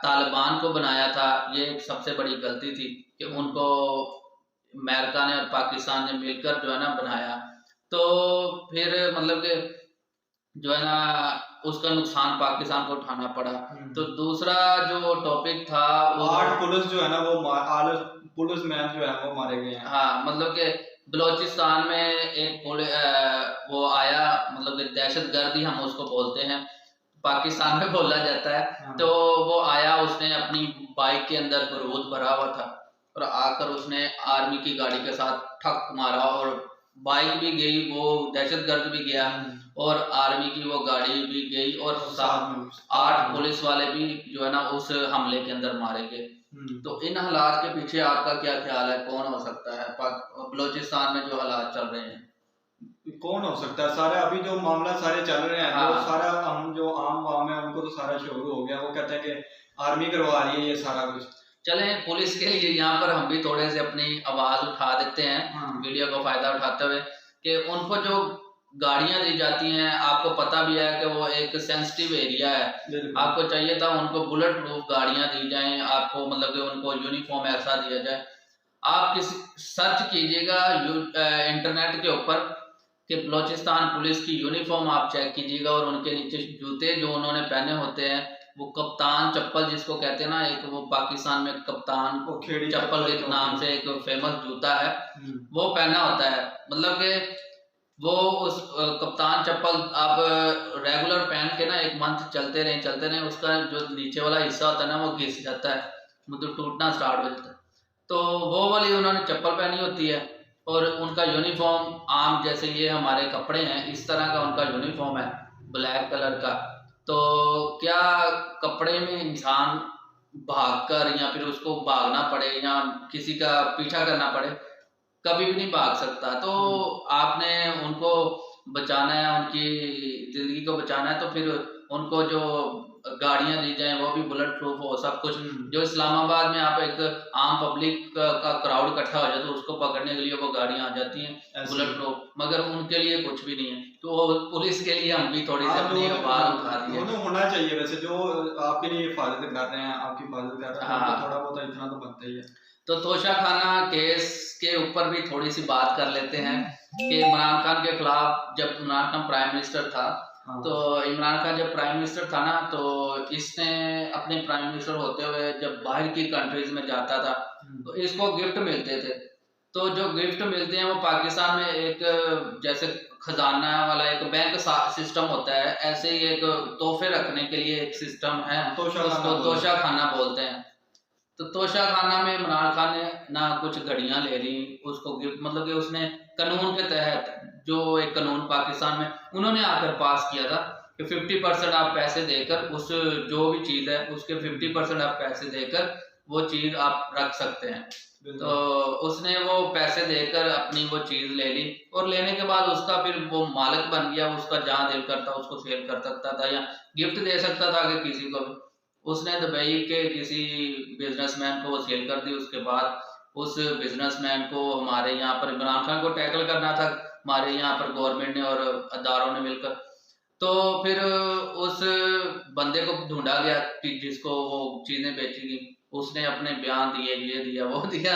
तालिबान को बनाया था, ये एक सबसे बड़ी गलती थी कि उनको अमेरिका ने और पाकिस्तान ने मिलकर जो है ना बनाया। तो फिर मतलब कि जो है ना उसका नुकसान पाकिस्तान को उठाना पड़ा। तो दूसरा जो टॉपिक था वो 8 पुलिस जो है ना वो पुलिस मैन जो है वो मारे गए हैं। हाँ, मतलब कि बलोचिस्तान में एक वो आया, मतलब कि दहशतगर्दी हम उसको बोलते हैं, पाकिस्तान में बोला जाता है। तो वो आया, उसने अपनी बाइक के अंदर बारूद भरा हुआ था और आकर उसने आर्मी की गाड़ी के साथ ठक मारा और बाइक भी गई, वो दहशतगर्द भी गया और आर्मी की वो गाड़ी भी गई और 8 पुलिस वाले भी जो है ना उस हमले के अंदर मारे गए। तो इन हालात के पीछे आपका क्या ख्याल है, कौन हो सकता है? बलोचिस्तान में जो हालात चल रहे हैं, कौन हो सकता है? सारे अभी जो मामला सारे चल रहे हैं, हाँ। वो सारा हम जो आम आवाम है उनको तो सारा शोर हो गया। वो कहते हैं कि आर्मी करवा रही है ये सारा कुछ। चलें पुलिस के लिए यहाँ पर हम भी थोड़े से अपनी आवाज उठा देते हैं, मीडिया को फायदा उठाते हुए, कि उनको जो गाड़ियां दी जाती हैं, आपको पता भी है कि वो एक सेंसिटिव एरिया है, आपको चाहिए था उनको बुलेट प्रूफ गाड़ियां दी जाएं, आपको मतलब कि उनको यूनिफॉर्म ऐसा दिया जाए। आप किसी सर्च कीजिएगा इंटरनेट के ऊपर कि बलोचिस्तान पुलिस की यूनिफॉर्म आप चेक कीजिएगा और उनके नीचे जूते जो उन्होंने पहने होते हैं, वो कप्तान चप्पल जिसको कहते हैं ना, एक वो पाकिस्तान में कप्तान चप्पल के नाम से एक फेमस जूता है, वो पहना होता है। मतलब कि वो उस कप्तान चप्पल आप रेगुलर पहन के ना एक मंथ चलते रहे, उसका जो नीचे वाला हिस्सा होता है ना वो घिस जाता है, मतलब टूटना स्टार्ट हो जाता है। तो वो वाली उन्होंने चप्पल पहनी होती है और उनका यूनिफॉर्म आम जैसे ये हमारे कपड़े हैं इस तरह का उनका यूनिफॉर्म है, ब्लैक कलर का। तो क्या कपड़े में इंसान भागकर या फिर उसको भागना पड़े या किसी का पीछा करना पड़े, कभी भी नहीं भाग सकता। तो आपने उनको बचाना है, उनकी जिंदगी को बचाना है, तो फिर उनको जो गाड़ियां दी जाएं वो भी बुलेट प्रूफ हो सब कुछ। जो इस्लामाबाद में आप एक आम पब्लिक का क्राउड इकट्ठा हो जाए तो उसको पकड़ने के लिए वो गाड़ियां आ जाती हैं बुलेट प्रूफ, मगर उनके लिए कुछ भी नहीं है। तो पुलिस के लिए हम भी थोड़ी सी अपनी आवाज उठा दी है। होना चाहिए वैसे, जो आपके लिए हिफाजत कर रहे हैं, आपकी हिफाजत कर रहे हैं, थोड़ा बहुत इतना तो बनता ही है। तो तोशाखाना केस के ऊपर भी थोड़ी सी बात कर लेते हैं कि इमरान खान के खिलाफ, जब इमरान खान प्राइम मिनिस्टर था, तो इमरान खान जब प्राइम मिनिस्टर था ना, तो इसने अपने प्राइम मिनिस्टर होते हुए जब बाहर की कंट्रीज में जाता था तो इसको गिफ्ट मिलते थे। तो जो गिफ्ट मिलते हैं वो पाकिस्तान में एक जैसे खजाना वाला एक बैंक सिस्टम होता है, ऐसे ही एक तोहफे रखने के लिए एक सिस्टम है, उसको तोशाखाना बोलते हैं। तो तोशाखाना में इमरान खान ने ना कुछ घड़ियां ले ली उसको गिफ्ट, मतलब कि उसने कानून के तहत, जो एक कानून पाकिस्तान में उन्होंने आकर पास किया था कि 50% आप पैसे देकर उस जो भी चीज है उसके 50% आप पैसे देकर वो चीज आप रख सकते हैं। तो उसने वो पैसे देकर अपनी वो चीज ले ली और लेने के बाद उसका फिर वो मालिक बन गया, उसका जहां दिल करता उसको सेल कर सकता था या गिफ्ट दे सकता था कि किसी को भी। उसने दुबई के किसी बिजनेसमैन को वो सेल कर दी। उसके बाद उस बिजनेसमैन को हमारे यहाँ पर इमरान खान को टैकल करना था, हमारे यहाँ पर गवर्नमेंट ने और अदारों ने मिलकर। तो फिर उस बंदे को ढूंढा गया कि जिसको वो चीजें बेची गई, उसने अपने बयान दिए, ये दिया वो दिया,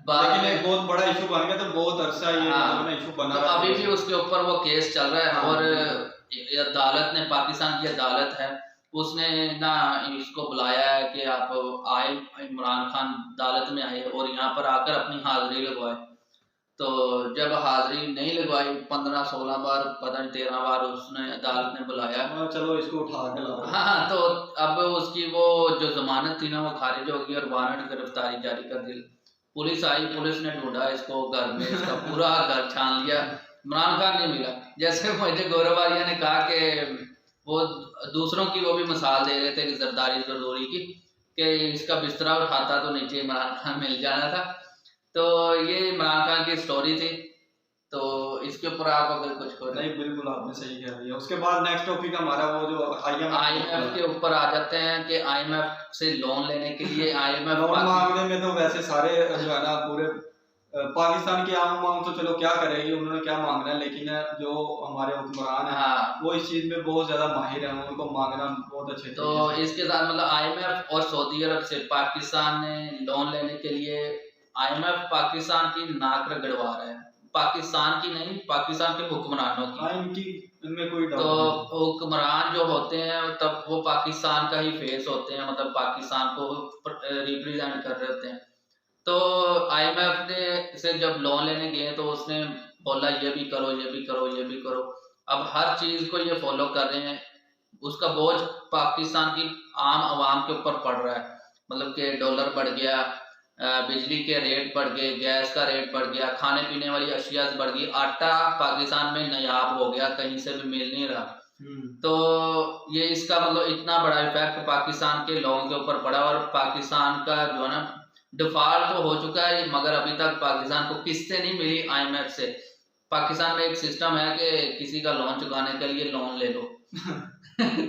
लेकिन एक बहुत बड़ा इशू बन गया। तो बहुत अरसा ये इशू बना तो अभी भी उसके ऊपर वो केस चल रहा है। और अदालत ने, पाकिस्तान की अदालत है, उसने ना इसको बुलाया है कि आप आए, इमरान खान अदालत में आए और यहाँ पर आकर अपनी हाजिरी लगवाए। तो जब हाजिरी नहीं लगवाई 15-16 बार, पता नहीं 13 बार उसने अदालत ने बुलाया, चलो इसको उठा के लाओ। हाँ, तो अब उसकी वो जो जमानत थी ना वो खारिज हो गई और वारंट गिरफ्तारी जारी कर दी। पुलिस आई, पुलिस ने ढूंढा इसको घर में, इसका पूरा घर छान लिया, इमरान खान नहीं मिला। जैसे मुझे गौरव आर्या ने कहा कि वो दूसरों की वो भी मिसाल दे रहे थे कि जरदारी जरदोरी की, कि इसका बिस्तरा उठाता तो नीचे इमरान खान मिल जाना था। तो ये इमरान खान की स्टोरी थी। तो इसके ऊपर आप अगर कुछ करें। नहीं, बिल्कुल आपने सही कह दिया। उसके बाद नेक्स्ट टॉपिक हमारा वो जो IMF के ऊपर आ जाते हैं कि IMF से लोन लेने के लिए IMF लोन मांगने में तो वैसे सारे जो है ना पूरे पाकिस्तान की आम आवाम तो चलो क्या करेगी, उन्होंने क्या मांगना है, लेकिन जो हमारे हुक्मरान हैं हाँ, वो इस चीज में बहुत ज्यादा माहिर हैं, उनको मांगना बहुत अच्छे तो तरीके से। इसके साथ मतलब आईएमएफ और सऊदी अरब से पाकिस्तान ने लोन लेने के लिए, आईएमएफ पाकिस्तान की नाक रगड़वा रहा है, पाकिस्तान की नहीं, पाकिस्तान के हुक्मरानों की। हाँ, इनकी इनमें कोई तो डाउट नहीं। हुक्मरान जो होते हैं तब वो पाकिस्तान का ही फेस होते हैं, मतलब पाकिस्तान को रिप्रेजेंट कर रहे होते हैं। तो आईएमएफ ने से जब लोन लेने गए तो उसने बोला ये भी करो, ये भी करो, ये भी करो। अब हर चीज को ये फॉलो कर रहे हैं, उसका बोझ पाकिस्तान की आम आवाम के ऊपर पड़ रहा है। मतलब कि डॉलर बढ़ गया, बिजली के रेट बढ़ गए, गैस का रेट बढ़ गया, खाने पीने वाली अशिया बढ़ गई, आटा पाकिस्तान में नायाब हो गया, कहीं से भी मिल नहीं रहा। तो ये इसका मतलब इतना बड़ा इफेक्ट पाकिस्तान के लोगों के ऊपर पड़ा, और पाकिस्तान का जो है ना डिफॉल्ट तो हो चुका है, मगर अभी तक पाकिस्तान को किस्तें नहीं मिली आईएमएफ से। पाकिस्तान में एक सिस्टम है कि किसी का लोन चुकाने के लिए लोन ले लो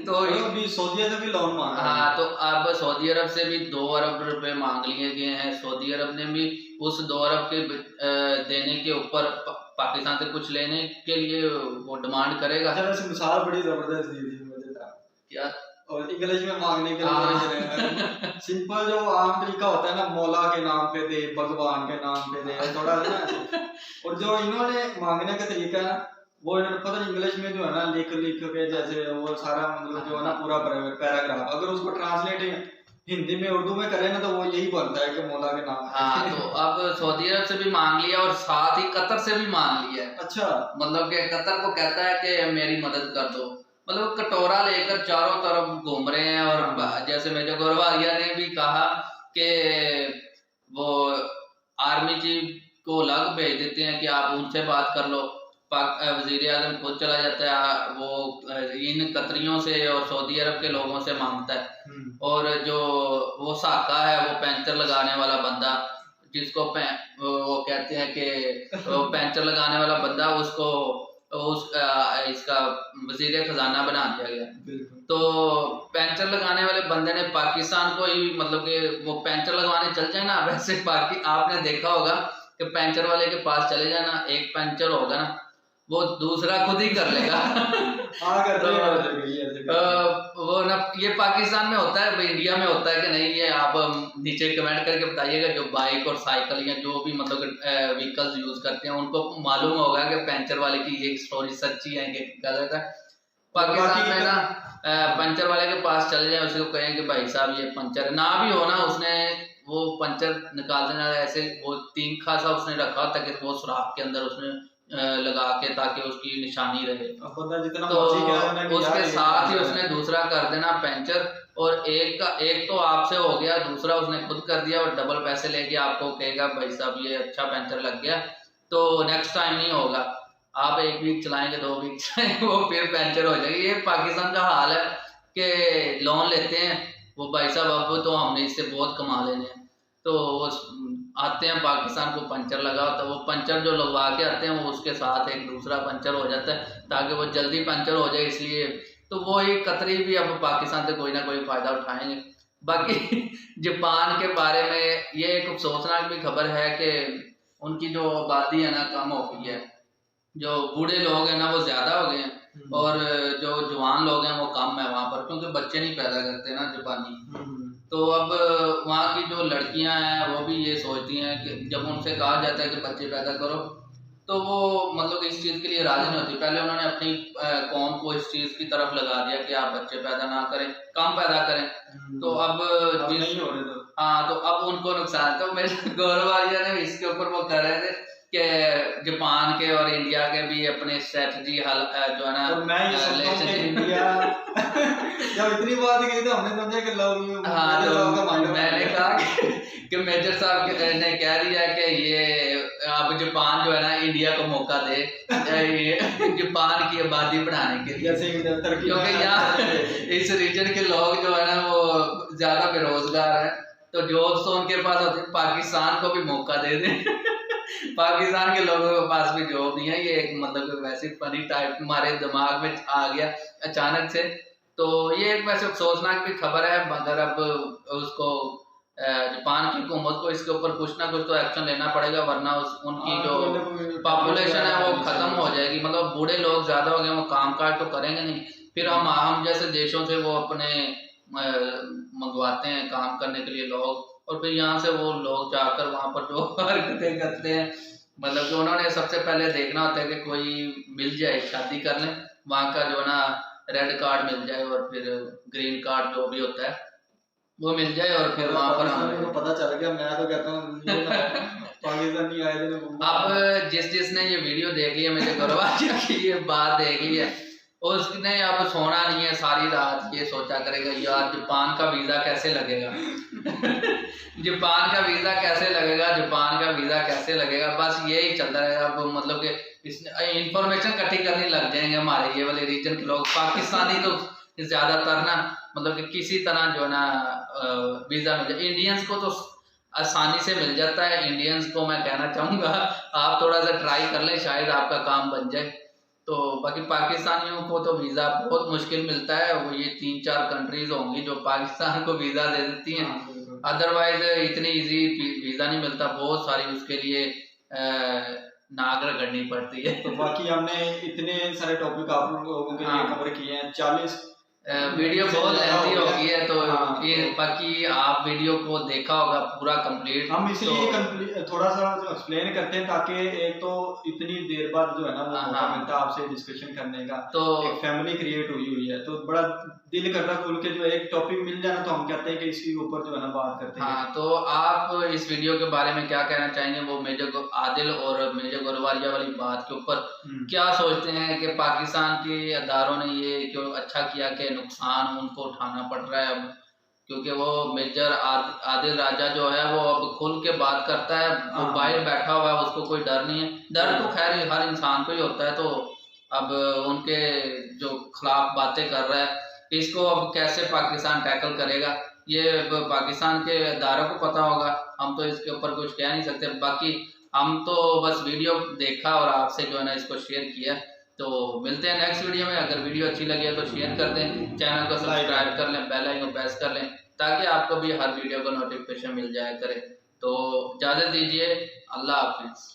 तो अभी सऊदी से भी लोन मांगा है। हाँ, तो अब सऊदी अरब से भी 2 अरब रुपए मांग लिए गए हैं। सऊदी अरब ने भी उस 2 अरब के देने के ऊपर पाकिस्तान से कुछ लेने के लिए वो डिमांड करेगा। अच्छा, वैसे मिसाल बड़ी जबरदस्त दी थी मुझे था। क्या? और इंग्लिश में मांगने के लिए सिंपल जो आम तरीका होता है ना, मौला के नाम पे दे, भगवान के नाम पे दे, थोड़ा सा ना। और जो इन्होंने मांगने का तरीका है वो इन्होंने पता नहीं इंग्लिश में जो है ना लिख लिख के, जैसे वो सारा मतलब जो है ना पूरा पैराग्राफ, अगर उसको ट्रांसलेट हिंदी में उर्दू में करें ना तो वो यही बनता है कि मौला के नाम। हाँ, तो अब सऊदी अरब से भी मांग लिया और साथ ही कतर से भी मांग लिया है। अच्छा, मतलब कि कतर को कहता है कि मेरी मदद कर दो, मतलब कटोरा लेकर चारों तरफ घूम रहे हैं। और जैसे मेजर गौरवालिया ने भी कहा कि वो आर्मी चीफ को अलग भेज देते हैं कि आप उनसे बात कर लो। वजीर आजम खुद चला जाता है, वो इन कतरियों से और सऊदी अरब के लोगों से मांगता है। और जो वो साका है, वो पैंचर लगाने वाला बंदा, जिसको वो कहते हैं कि वो पैंचर लगाने वाला बंदा, उसको इसका वजीर खजाना बना दिया गया। तो पैंचर लगाने वाले बंदे ने पाकिस्तान को ही, मतलब कि वो पैंचर लगवाने चल जाए ना, वैसे बाकी आपने देखा होगा कि पैंचर वाले के पास चले जाना, एक पैंचर होगा ना वो दूसरा खुद ही कर लेगा तो वो ना, ये पाकिस्तान में होता है, इंडिया में होता है कि नहीं, ये आप नीचे कमेंट करके बताइएगा। जो बाइक और साइकिल या जो भी मतलब व्हीकल्स यूज करते हैं उनको मालूम होगा कि पैंचर वाले की ये स्टोरी सच्ची है कि गलत है। पाकिस्तान में ना पंचर वाले के पास चले जाए, उसको कहें कि भाई साहब ये पंचर ना भी हो ना, उसने वो पंचर निकाल देना, ऐसे वो तीखा सा उसने रखा ताकि वो सुराख के अंदर उसने लगा के, ताकि उसकी निशानी रहे। तो उसके साथ ही उसने दूसरा कर देना पंचर, और एक तो आपसे हो गया, दूसरा उसने खुद कर दिया और डबल पैसे लेके आपको कहेगा भाई साहब ये अच्छा पंचर लग गया, तो नेक्स्ट टाइम नहीं होगा। आप 1 वीक चलाएंगे, 2 वीक चलाएंगे, वो फिर पंचर हो जाएगी। ये पाकिस्तान का हाल है कि लोन लेते हैं वो भाई साहब, अब तो हमने इससे बहुत कमा लेने हैं, तो वो आते हैं पाकिस्तान को पंचर लगा, तो वो पंचर जो लगवा के आते हैं वो उसके साथ एक दूसरा पंचर हो जाता है ताकि वो जल्दी पंचर हो जाए, इसलिए। तो वो ही कतरी भी अब पाकिस्तान से कोई ना कोई फायदा उठाएंगे। बाकी जापान के बारे में ये एक अफसोसनाक भी खबर है कि उनकी जो आबादी है ना कम हो गई है, जो बूढ़े लोग हैं ना वो ज्यादा हो गए हैं, और जो जवान लोग हैं वो कम है वहां पर, क्योंकि बच्चे नहीं पैदा करते ना जापानी। तो अब वहाँ की जो लड़कियां हैं वो भी ये सोचती हैं कि जब उनसे कहा जाता है कि बच्चे पैदा करो, तो वो मतलब इस चीज़ के लिए राजी नहीं होती। पहले उन्होंने अपनी कौम को इस चीज़ की तरफ लगा दिया कि आप बच्चे पैदा ना करें, कम पैदा करें, तो अब नहीं हो रहे तो। हाँ, तो अब उनको नुकसान। तो मेरे गौरवालिया ने इसके ऊपर वो कर रहे थे कि जापान के और इंडिया के भी अपने स्ट्रेटजी जो है ना, और मैं ये सोचता हूं कि इंडिया जब इतनी बात की तो हमने समझा कि लोग, हाँ, तो मैंने कहा कि मेजर साहब ने कह दिया कि ये अब जापान जो है ना इंडिया को मौका दे जापान की आबादी बढ़ाने के लिए, क्योंकि यहाँ इस रीजन के लोग जो है ना वो ज्यादा बेरोजगार हैं, तो जॉब्स तो उनके पास होते हैं, पाकिस्तान को भी मौका दे दें पाकिस्तान के लोगों के पास भी जॉब नहीं है। ये एक मतलब वैसे फनी टाइप हमारे दिमाग में आ गया अचानक से। तो ये एक वैसे अफसोसनाक भी खबर है, मगर अब उसको जापान की हुकूमत को इसके ऊपर कुछ ना कुछ तो एक्शन लेना पड़ेगा, वरना उनकी जो पॉपुलेशन है वो खत्म हो जाएगी। मतलब बूढ़े लोग ज्यादा हो गए, वो कामकाज तो करेंगे नहीं, फिर हम जैसे देशों से वो अपने मंगवाते हैं काम करने के लिए लोग, और फिर यहाँ से वो लोग जाकर वहां पर जो हरकतें करते हैं, मतलब कि उन्होंने सबसे पहले देखना होता है कि कोई मिल जाए, शादी कर लें, वहाँ का जो ना रेड कार्ड मिल जाए और फिर ग्रीन कार्ड जो भी होता है वो मिल जाए, और फिर वहां पर हम पता चल गया। मैं तो कहता हूँ पाकिस्तानी आए थे। अब जिसने ये वीडियो देख लिया, मेरे घरवाले की ये बात देख ली है, उसने अब सोना नहीं है, सारी रात ये सोचा करेगा यार जापान का वीजा कैसे लगेगा जापान का वीजा कैसे लगेगा, जापान का वीजा कैसे लगेगा, बस यही चलता रहेगा। अब मतलब कि इंफॉर्मेशन इकट्ठी करने लग जाएंगे हमारे ये वाले रीजन के लोग। पाकिस्तानी तो ज्यादातर ना मतलब कि किसी तरह जो है ना वीजा मिल जाए। इंडियंस को तो आसानी से मिल जाता है। इंडियंस को मैं कहना चाहूंगा आप थोड़ा सा ट्राई कर लें, शायद आपका काम बन जाए। तो बाकी पाकिस्तानियों को तो वीजा बहुत मुश्किल मिलता है। वो ये 3-4 कंट्रीज होंगी जो पाकिस्तान को वीजा दे देती हैं, अदरवाइज इतनी इजी वीजा नहीं मिलता, बहुत सारी उसके लिए नाग रगड़नी पड़ती है। तो बाकी हमने इतने सारे टॉपिक आप लोगों के लिए कवर किए हैं। 40 वीडियो बहुत लेंथी हो गई है, तो ये बाकी आप वीडियो को देखा होगा पूरा कंप्लीट। हम इसलिए थोड़ा सा एक्सप्लेन करते हैं ताकि एक तो इतनी देर बाद जो है ना वो मौका मिलता है आपसे डिस्कशन करने का, तो एक फैमिली क्रिएट हुई है, तो बड़ा दिल करता खुल के जो एक टॉपिक मिल जाए ना, तो हम कहते हैं कि इसके ऊपर जो है ना बात करते हैं। हाँ, तो आप इस वीडियो के बारे में क्या कहना चाहेंगे, वो मेजर आदिल और मेजर गोरवारिया वाली बात के ऊपर क्या सोचते हैं कि पाकिस्तान के अदारों ने ये क्यों अच्छा किया कि नुकसान उनको उठाना पड़ रहा है अब, क्योंकि वो मेजर आदिल राजा जो है वो अब खुल के बात करता है, वो बाहर बैठा हुआ है, उसको कोई डर नहीं है। डर तो खैर हर इंसान को ही होता है, तो अब उनके जो खिलाफ बातें कर रहा है, इसको अब कैसे पाकिस्तान टैकल करेगा ये पाकिस्तान के अदारों को पता होगा, हम तो इसके ऊपर कुछ कह नहीं सकते। बाकी हम तो बस वीडियो देखा और आपसे जो है ना इसको शेयर किया। तो मिलते हैं नेक्स्ट वीडियो में। अगर वीडियो अच्छी लगी है तो शेयर कर दें, चैनल को सब्सक्राइब कर लें, बेल आइकन प्रेस कर लें, ताकि आपको भी हर वीडियो का नोटिफिकेशन मिल जाया करे। तो इजाज़त दीजिए, अल्लाह हाफिज़।